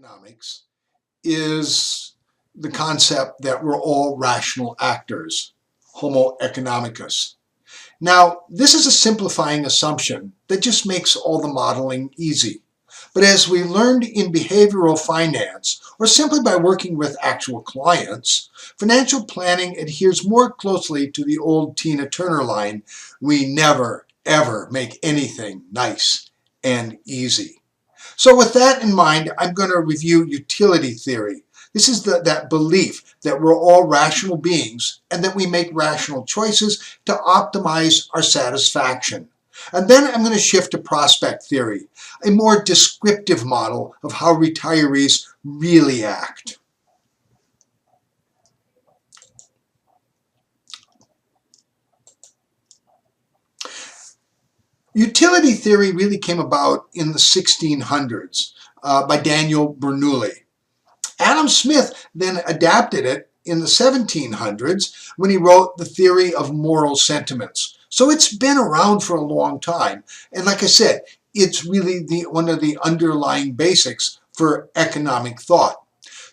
economics is the concept that we're all rational actors, homo economicus. Now, this is a simplifying assumption that just makes all the modeling easy. But as we learned in behavioral finance, or simply by working with actual clients, financial planning adheres more closely to the old Tina Turner line, "We never, ever make anything nice and easy." So with that in mind, I'm going to review utility theory. This is that belief that we're all rational beings and that we make rational choices to optimize our satisfaction. And then I'm going to shift to prospect theory, a more descriptive model of how retirees really act. Utility theory really came about in the 1600s by Daniel Bernoulli. Adam Smith then adapted it in the 1700s when he wrote The Theory of Moral Sentiments. So it's been around for a long time. And like I said, it's really one of the underlying basics for economic thought.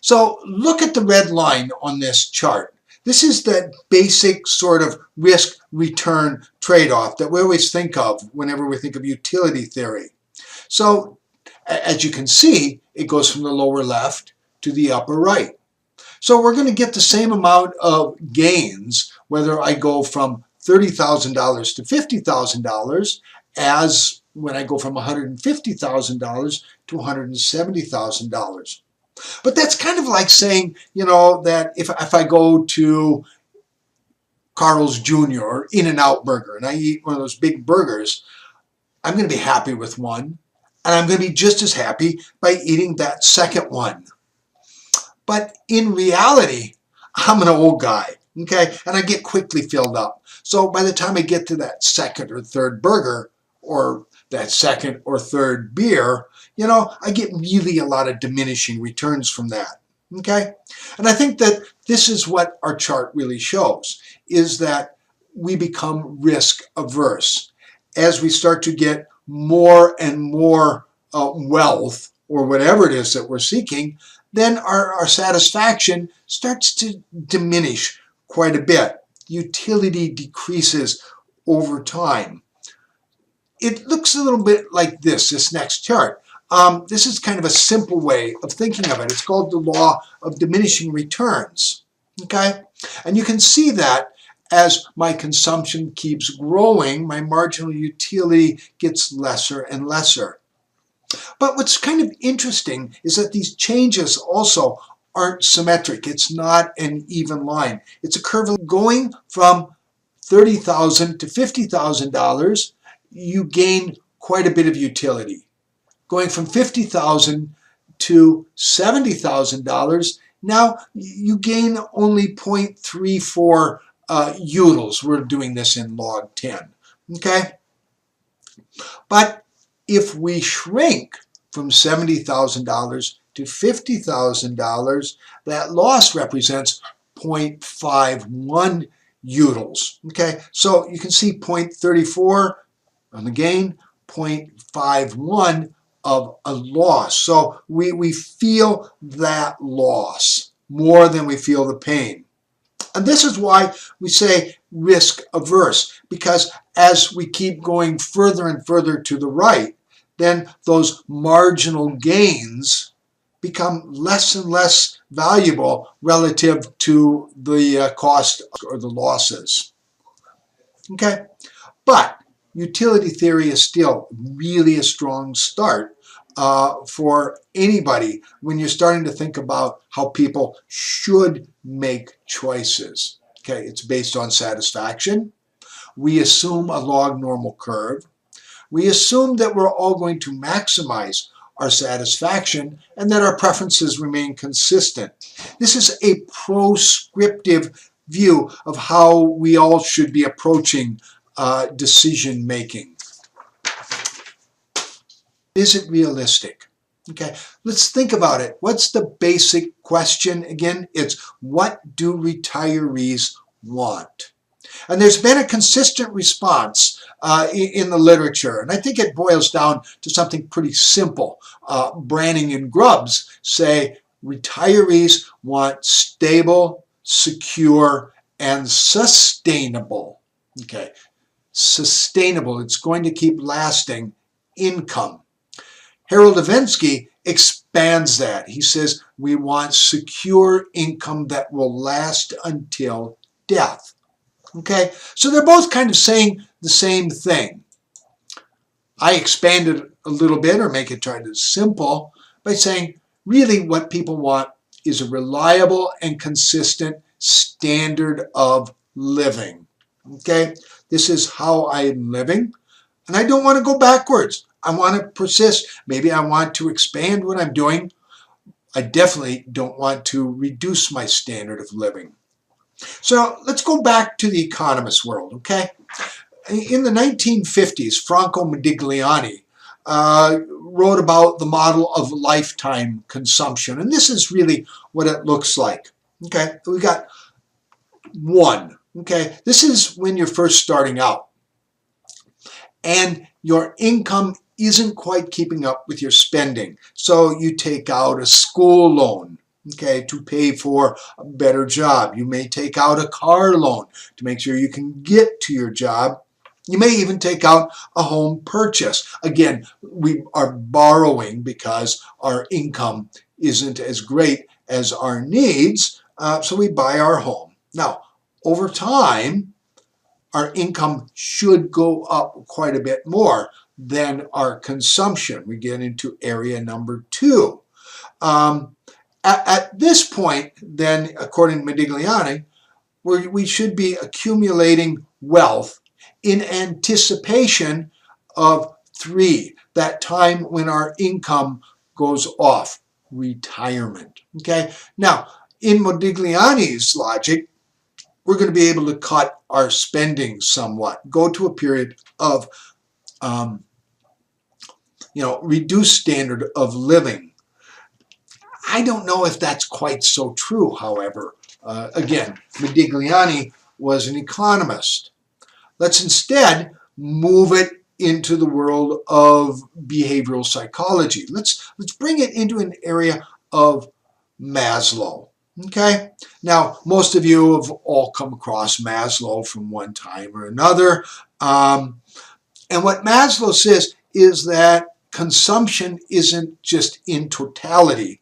So look at the red line on this chart. This is that basic sort of risk-return trade-off that we always think of whenever we think of utility theory. So as you can see, it goes from the lower left to the upper right. So we're going to get the same amount of gains whether I go from $30,000 to $50,000 as when I go from $150,000 to $170,000. But that's kind of like saying, that if I go to Carl's Jr. or In-N-Out Burger and I eat one of those big burgers, I'm going to be happy with one, and I'm going to be just as happy by eating that second one. But in reality, I'm an old guy, okay, and I get quickly filled up. So by the time I get to that second or third burger or that second or third beer, I get really a lot of diminishing returns from that, okay? And I think that this is what our chart really shows, is that we become risk averse. As we start to get more and more wealth, or whatever it is that we're seeking, then our satisfaction starts to diminish quite a bit. Utility decreases over time. It looks a little bit like this next chart. This is kind of a simple way of thinking of it. It's called the law of diminishing returns. Okay? And you can see that as my consumption keeps growing, my marginal utility gets lesser and lesser. But what's kind of interesting is that these changes also aren't symmetric. It's not an even line. It's a curve going from $30,000 to $50,000. You gain quite a bit of utility. Going from $50,000 to $70,000, now you gain only 0.34 utils. We're doing this in log 10. Okay? But if we shrink from $70,000 to $50,000, that loss represents 0.51 utils. Okay, so you can see 0.34 on the gain, 0.51 of a loss. So we feel that loss more than we feel the pain. And this is why we say risk averse, because as we keep going further and further to the right, then those marginal gains become less and less valuable relative to the cost or the losses. Okay, but utility theory is still really a strong start for anybody when you're starting to think about how people should make choices. Okay, it's based on satisfaction. We assume a log normal curve. We assume that we're all going to maximize our satisfaction and that our preferences remain consistent. This is a proscriptive view of how we all should be approaching decision making. Is it realistic? Okay, let's think about it. What's the basic question again? It's what do retirees want? And there's been a consistent response in the literature, and I think it boils down to something pretty simple. Branning and Grubbs say retirees want stable, secure, and sustainable. Okay, sustainable, it's going to keep lasting income. Harold Iwinski expands that. He says we want secure income that will last until death. Okay, so they're both kind of saying the same thing. I expand it a little bit or make it try to simple by saying really what people want is a reliable and consistent standard of living. Okay, this is how I am living, and I don't want to go backwards. I want to persist. Maybe I want to expand what I'm doing. I definitely don't want to reduce my standard of living. So let's go back to the economist world, okay? In the 1950s, Franco Modigliani wrote about the model of lifetime consumption, and this is really what it looks like. Okay, we got one. Okay, this is when you're first starting out, and your income isn't quite keeping up with your spending. So you take out a school loan, okay, to pay for a better job. You may take out a car loan to make sure you can get to your job. You may even take out a home purchase. Again, we are borrowing because our income isn't as great as our needs, so we buy our home. Now, over time, our income should go up quite a bit more than our consumption. We get into area number 2. At this point, then, according to Modigliani, we should be accumulating wealth in anticipation of 3, that time when our income goes off, retirement. Okay? Now, in Modigliani's logic, we're going to be able to cut our spending somewhat, go to a period of reduced standard of living. I don't know if that's quite so true, however. Again, Modigliani was an economist. Let's instead move it into the world of behavioral psychology. Let's bring it into an area of Maslow. Okay? Now, most of you have all come across Maslow from one time or another. And what Maslow says is that consumption isn't just in totality.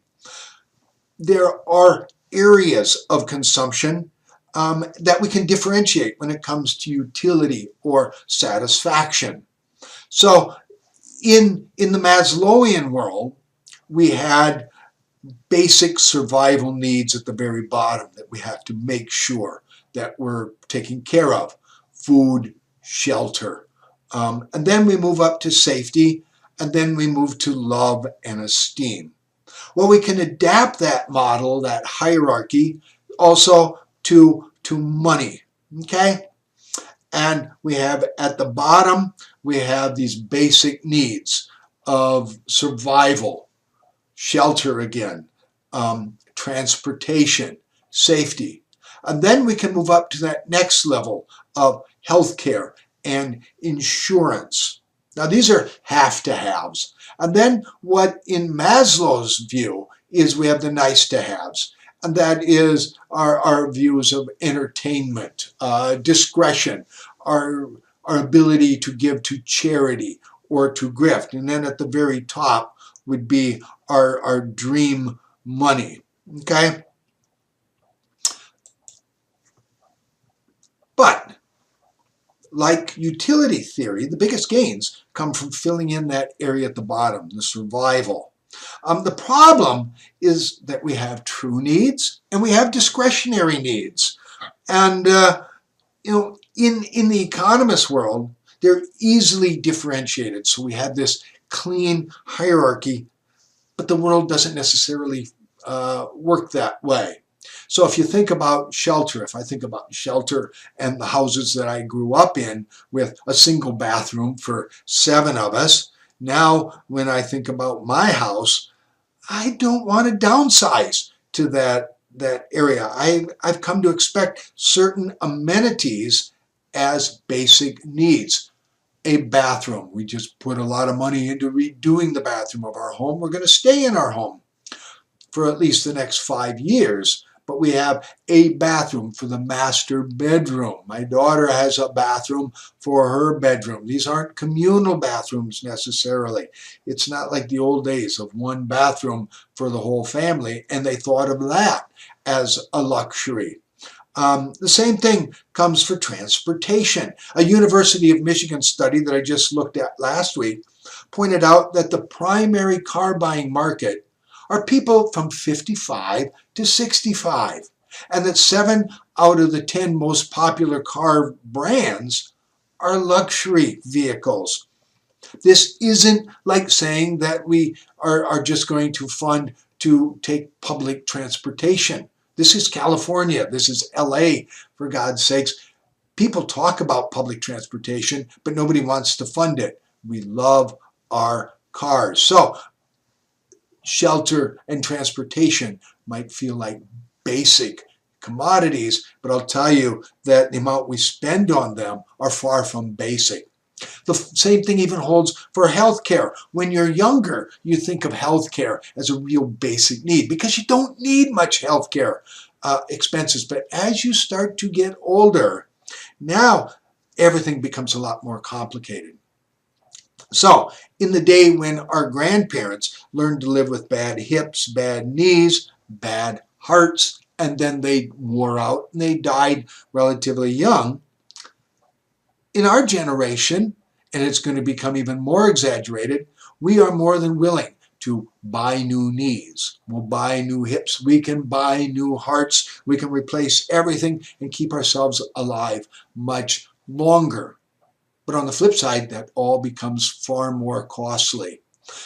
There are areas of consumption that we can differentiate when it comes to utility or satisfaction. So in the Maslowian world, we had basic survival needs at the very bottom that we have to make sure that we're taking care of. Food, shelter. And then we move up to safety, and then we move to love and esteem. Well, we can adapt that model, that hierarchy, also to money, okay? And we have at the bottom, we have these basic needs of survival, shelter again, transportation, safety. And then we can move up to that next level of healthcare and insurance. Now these are have-to-haves. And then what in Maslow's view is we have the nice-to-haves. And that is our views of entertainment, discretion, our ability to give to charity or to grift. And then at the very top would be our dream money, okay? But like utility theory, the biggest gains come from filling in that area at the bottom, the survival. The problem is that we have true needs and we have discretionary needs. And, in the economist world, they're easily differentiated. So we have this clean hierarchy, but the world doesn't necessarily work that way. So if you think about shelter, if I think about shelter and the houses that I grew up in with a single bathroom for 7 of us, now when I think about my house, I don't want to downsize to that area. I've come to expect certain amenities as basic needs. A bathroom. We just put a lot of money into redoing the bathroom of our home. We're going to stay in our home for at least the next 5 years. But we have a bathroom for the master bedroom. My daughter has a bathroom for her bedroom. These aren't communal bathrooms necessarily. It's not like the old days of one bathroom for the whole family, and they thought of that as a luxury. The same thing comes for transportation. A University of Michigan study that I just looked at last week pointed out that the primary car buying market are people from 55 to 65, and that 7 out of the 10 most popular car brands are luxury vehicles. This isn't like saying that we are just going to fund to take public transportation. This is California. This is LA, for God's sakes. People talk about public transportation, but nobody wants to fund it. We love our cars. So shelter and transportation might feel like basic commodities, but I'll tell you that the amount we spend on them are far from basic. The same thing even holds for healthcare. When you're younger, you think of healthcare as a real basic need because you don't need much healthcare expenses. But as you start to get older, now everything becomes a lot more complicated. So, in the day when our grandparents learned to live with bad hips, bad knees, bad hearts, and then they wore out and they died relatively young, in our generation, and it's going to become even more exaggerated, we are more than willing to buy new knees. We'll buy new hips. We can buy new hearts. We can replace everything and keep ourselves alive much longer. But on the flip side, that all becomes far more costly.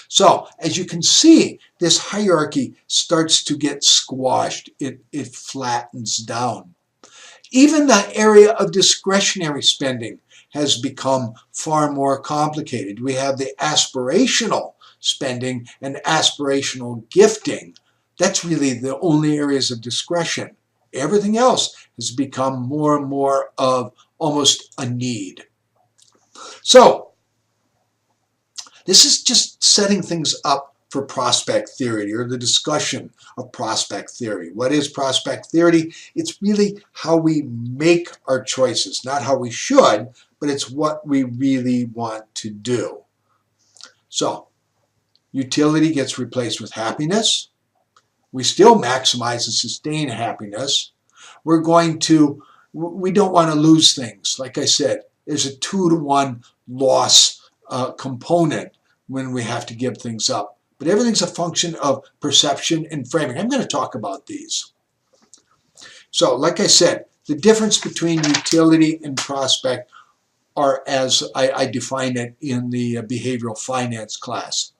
So, as you can see, this hierarchy starts to get squashed. It flattens down. Even the area of discretionary spending has become far more complicated. We have the aspirational spending and aspirational gifting. That's really the only areas of discretion. Everything else has become more and more of almost a need. So, this is just setting things up for prospect theory, or the discussion of prospect theory. What is prospect theory? It's really how we make our choices, not how we should, but it's what we really want to do. So, utility gets replaced with happiness. We still maximize and sustain happiness. We don't want to lose things. Like I said, there's a 2-to-1 loss component when we have to give things up. But everything's a function of perception and framing. I'm going to talk about these. So, like I said, the difference between utility and prospect are as I define it in the behavioral finance class.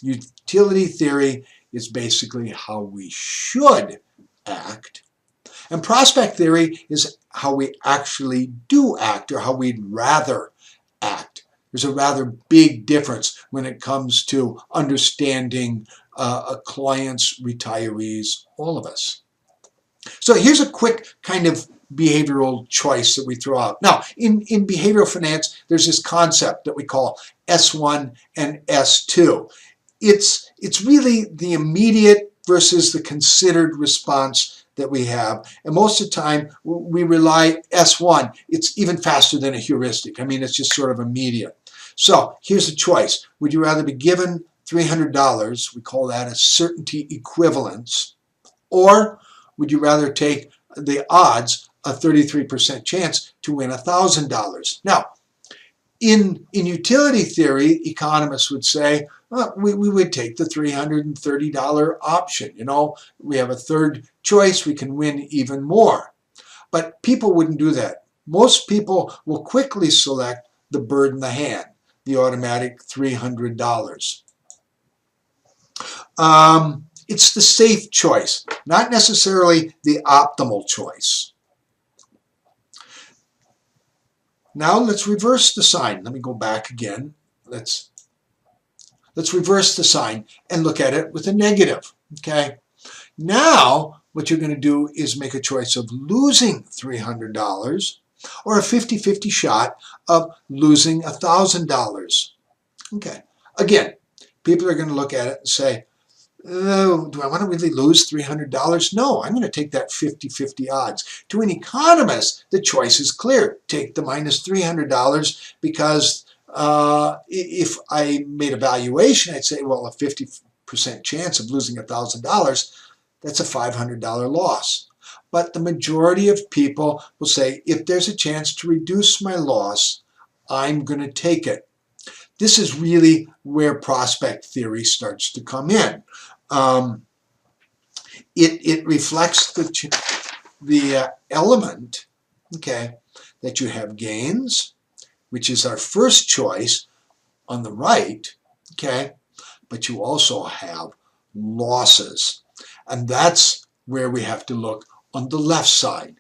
Utility theory is basically how we should act. And prospect theory is how we actually do act, or how we'd rather act. There's a rather big difference when it comes to understanding clients, retirees, all of us. So here's a quick kind of behavioral choice that we throw out. Now, in behavioral finance, there's this concept that we call S1 and S2. It's really the immediate versus the considered response that we have. And most of the time, we rely S1. It's even faster than a heuristic. I mean, it's just sort of immediate. So here's a choice. Would you rather be given $300, we call that a certainty equivalence, or would you rather take the odds, a 33% chance to win $1,000? Now, in utility theory, economists would say, well, we would take the $330 option. You know, we have a third choice, we can win even more. But people wouldn't do that. Most people will quickly select the bird in the hand, the automatic $300. It's the safe choice, not necessarily the optimal choice. Now let's reverse the sign. Let me go back again. Let's reverse the sign and look at it with a negative. Okay. Now what you're going to do is make a choice of losing $300 or a 50-50 shot of losing $1,000. Okay, again, people are going to look at it and say, oh, do I want to really lose $300? No, I'm going to take that 50-50 odds. To an economist, the choice is clear. Take the minus $300 because if I made a valuation, I'd say, well, a 50% chance of losing $1,000, that's a $500 loss. But the majority of people will say, if there's a chance to reduce my loss, I'm going to take it. This is really where prospect theory starts to come in. It reflects the element, okay, that you have gains, which is our first choice on the right, okay, but you also have losses. And that's where we have to look on the left side.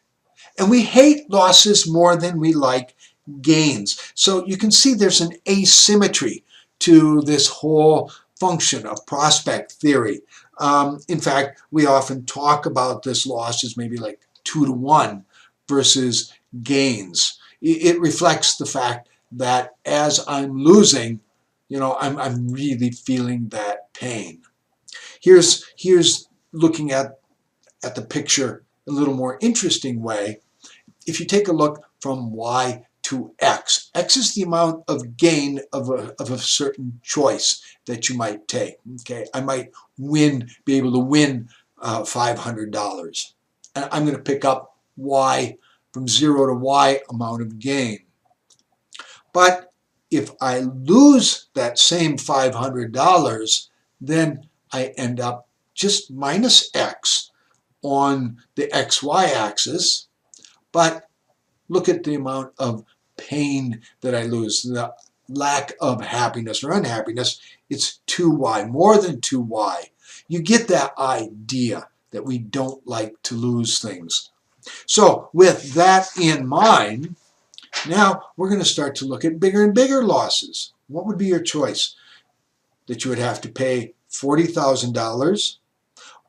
And we hate losses more than we like gains. So you can see there's an asymmetry to this whole function of prospect theory. In fact, we often talk about this loss as maybe like 2-to-1 versus gains. It reflects the fact that as I'm losing, you know, I'm really feeling that pain. Here's looking at the picture a little more interesting way. If you take a look from Y to X, X is the amount of gain of a certain choice that you might take. Okay, I might be able to win $500, and I'm going to pick up Y from 0 to Y amount of gain. But if I lose that same $500, then I end up just minus X on the XY axis, but look at the amount of pain that I lose, the lack of happiness or unhappiness. It's 2Y, more than 2Y. You get that idea that we don't like to lose things. So with that in mind, now we're going to start to look at bigger and bigger losses. What would be your choice? That you would have to pay $40,000,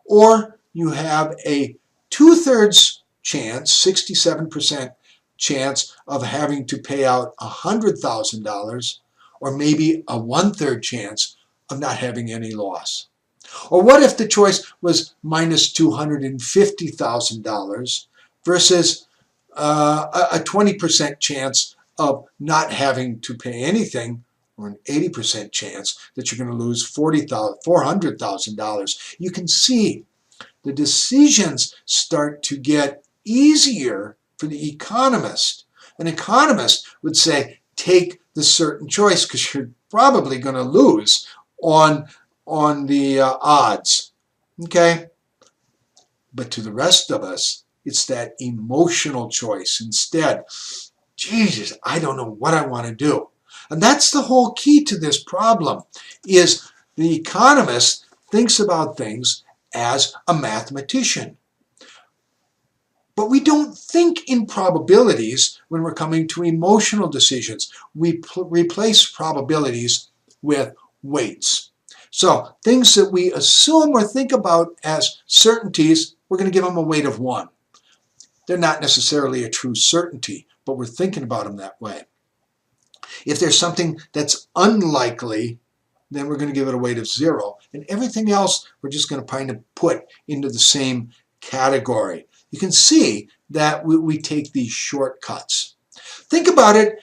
or you have a 2/3 chance, 67% chance of having to pay out $100,000, or maybe a 1/3 chance of not having any loss. Or what if the choice was minus $250,000 versus a 20% chance of not having to pay anything, or an 80% chance that you're going to lose $400,000. You can see the decisions start to get easier for the economist. An economist would say, take the certain choice because you're probably going to lose on the odds. Okay? But to the rest of us, it's that emotional choice instead. Jesus, I don't know what I want to do. And that's the whole key to this problem, is the economist thinks about things as a mathematician. But we don't think in probabilities when we're coming to emotional decisions. We replace probabilities with weights. So things that we assume or think about as certainties, we're going to give them a weight of 1. They're not necessarily a true certainty, but we're thinking about them that way. If there's something that's unlikely, then we're going to give it a weight of 0. And everything else we're just going to kind of put into the same category. You can see that we take these shortcuts. Think about it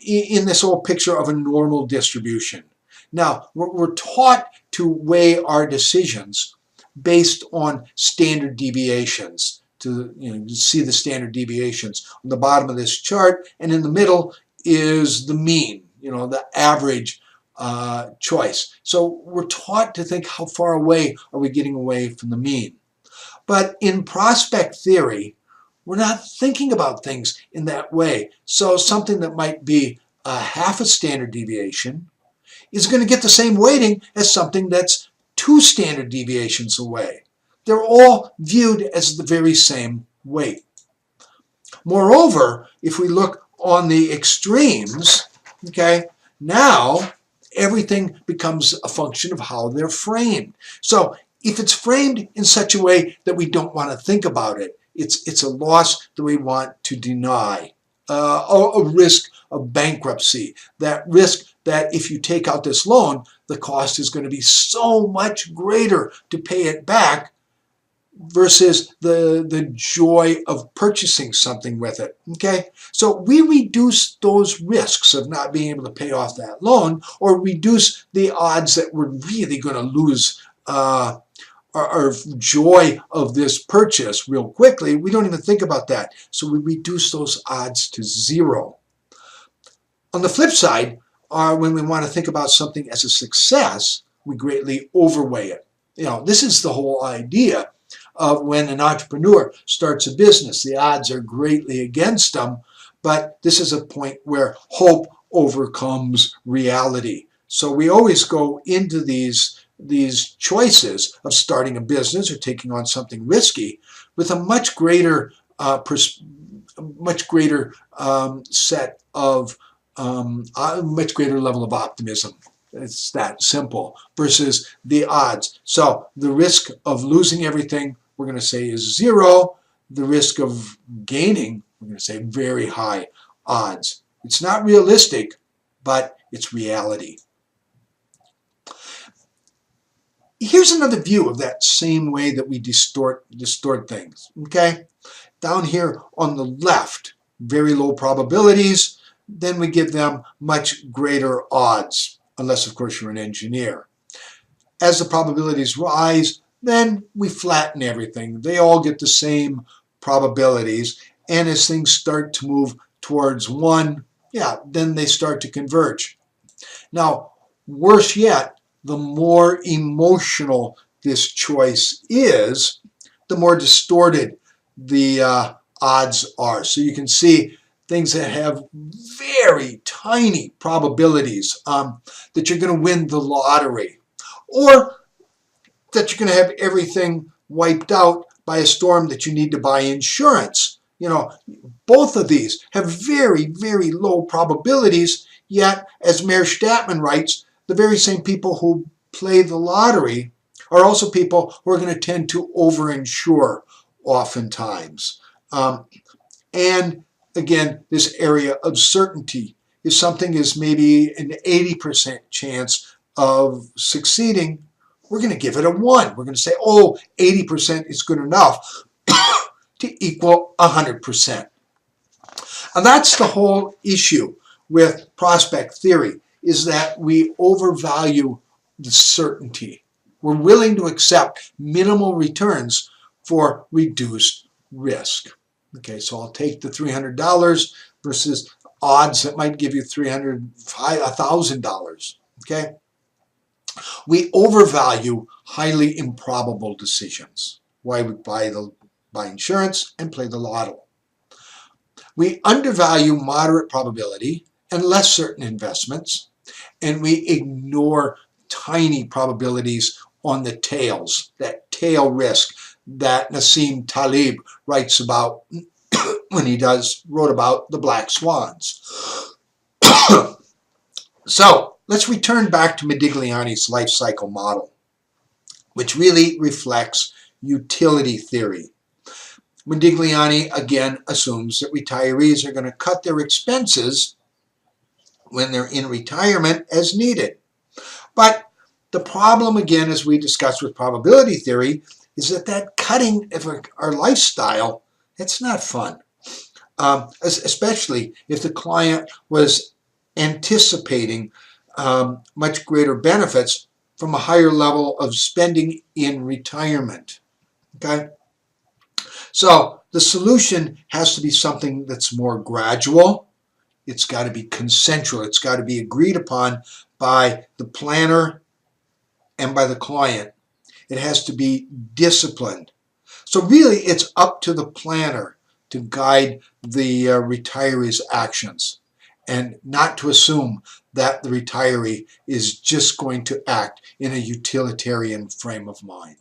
in this whole picture of a normal distribution. Now, we're taught to weigh our decisions based on standard deviations. You see the standard deviations on the bottom of this chart, and in the middle is the mean, the average choice. So we're taught to think, how far away are we getting away from the mean? But in prospect theory, we're not thinking about things in that way. So something that might be half a standard deviation is going to get the same weighting as something that's 2 standard deviations away. They're all viewed as the very same weight. Moreover, if we look on the extremes, okay, now everything becomes a function of how they're framed. So if it's framed in such a way that we don't want to think about it, it's a loss that we want to deny. a risk of bankruptcy, that risk that if you take out this loan, the cost is going to be so much greater to pay it back versus the joy of purchasing something with it. Okay, so we reduce those risks of not being able to pay off that loan, or reduce the odds that we're really going to lose our joy of this purchase real quickly. We don't even think about that. So we reduce those odds to zero. On the flip side, when we want to think about something as a success, we greatly overweigh it. This is the whole idea of when an entrepreneur starts a business. The odds are greatly against them, but this is a point where hope overcomes reality. So we always go into these choices of starting a business or taking on something risky with a much greater set of a much greater level of optimism. It's that simple, versus the odds. So the risk of losing everything, we're going to say, is zero. The risk of gaining, we're going to say, very high odds. It's not realistic, but it's reality. Here's another view of that same way that we distort things. Okay, down here on the left, very low probabilities. Then we give them much greater odds, unless of course you're an engineer. As the probabilities rise, then we flatten everything. They all get the same probabilities, and as things start to move towards 1, then they start to converge. Now, worse yet, the more emotional this choice is, the more distorted the odds are. So you can see things that have very tiny probabilities that you're going to win the lottery, or that you're going to have everything wiped out by a storm that you need to buy insurance. Both of these have very, very low probabilities, yet, as Mayer Statman writes, the very same people who play the lottery are also people who are going to tend to overinsure oftentimes. And again, this area of certainty. If something is maybe an 80% chance of succeeding, we're going to give it a 1. We're going to say, 80% is good enough to equal 100%. And that's the whole issue with prospect theory, is that we overvalue the certainty. We're willing to accept minimal returns for reduced risk. Okay, so I'll take the $300 versus odds that might give you $1,000. Okay, we overvalue highly improbable decisions. Why we buy insurance and play the lotto. We undervalue moderate probability and less certain investments, and we ignore tiny probabilities on the tails, that tail risk that Nassim Taleb writes about when he wrote about the black swans. So let's return back to Modigliani's life cycle model, which really reflects utility theory. Modigliani again assumes that retirees are going to cut their expenses when they're in retirement as needed. But the problem, again, as we discussed with probability theory, is that cutting of our lifestyle, it's not fun. Especially if the client was anticipating much greater benefits from a higher level of spending in retirement. Okay? So the solution has to be something that's more gradual. It's got to be consensual. It's got to be agreed upon by the planner and by the client. It has to be disciplined. So really, it's up to the planner to guide the retiree's actions, and not to assume that the retiree is just going to act in a utilitarian frame of mind.